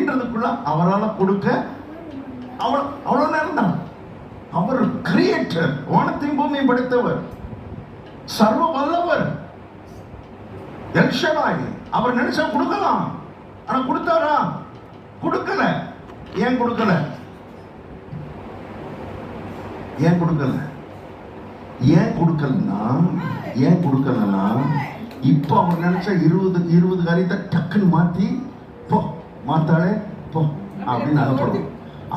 அப்படின்றதுக்குள்ள அவரால் கொடுக்க அவ்வளவு நேரம் தான். அவர் கிரியேட்டர், வானத்தையும் பூமியை படைத்தவர், சர்வ வல்லவர், எல் ஷடாய். அவர் நினைச்சா கொடுக்கலாம், ஆனா கொடுத்தாரா? கொடுக்கல. ஏன் கொடுக்கல? ஏன் கொடுக்கல? ஏன் கொடுக்கலன்னா இப்ப அவர் நினைச்சா 20 காரியத்தை டக்குன்னு மாத்தி போ மாத்தாளே போ அப்படின்னு அனுப்பணும்.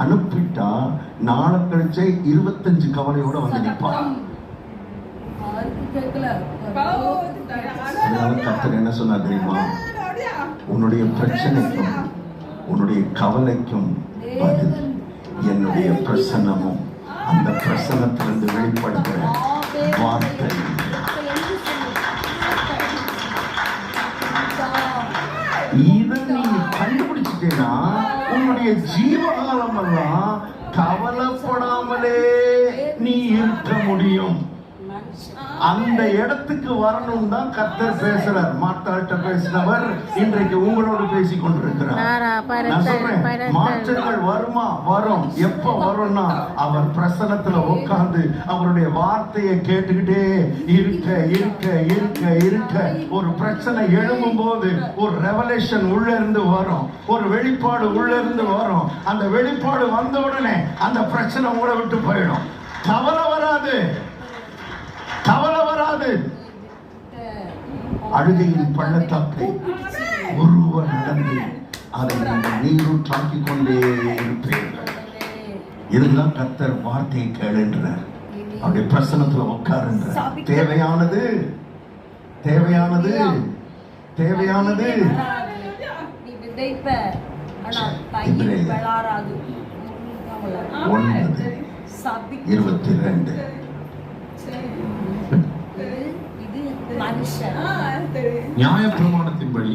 அனுப்பிட்டா நாளை கழிச்சே 25 கவலையோட வந்து நிற்பா. கர்த்தர் என்ன சொன்னா தெரியுமா? உன்னுடைய பிரச்சனைக்கும் உன்னுடைய கவலைக்கும் பதில் என்னுடைய பிரசன்னமும் அந்த பிரசன்னத்திலிருந்து வெளிப்படுகிற வார்த்தை. இதை நீ கண்டுபிடிச்சிட்டேன்னா உன்னுடைய ஜீவகாலம் எல்லாம் கவலைப்படாமலே நீ இருக்க முடியும். அந்த இடத்துக்கு வரணும் தான் கர்த்தர் பேசுறார். மாத்தாள்கிட்ட பேசினவர் இன்றைக்கு உங்களோடு பேசிக் கொண்டிருக்கிறார். நான் சொல்றேன், மாற்றங்கள் வருமா? வரும். எப்ப வரும்னா அவர் பிரசன்னத்துல உட்கார்ந்து அவருடைய வார்த்தையை கேட்டுக்கிட்டே இருக்க இருக்க இருக்க இருக்க ஒரு பிரச்சனை எழும்பும் போது ஒரு ரெவலேஷன் உள்ள இருந்து வரும், ஒரு வெளிப்பாடு உள்ள இருந்து வரும். அந்த வெளிப்பாடு வந்த உடனே அந்த பிரச்சனை உங்களை விட்டு போயிடும். கவலை வராது, கவலை வராது. அழுகையின் பள்ளத்தாக்கை ஒருவர் நடந்து அதை நீங்கள் நீரூற்றாக்கிக் கொண்டே இருப்பீர்கள். இதுதான் கர்த்தர் வார்த்தையை கேளுன்றார். அவருடைய பிரசன்னத்துல உட்காருன்றார். தேவையானது தேவையானது தேவையானது 9:22 நியாயப்பிரமாணத்தின்படி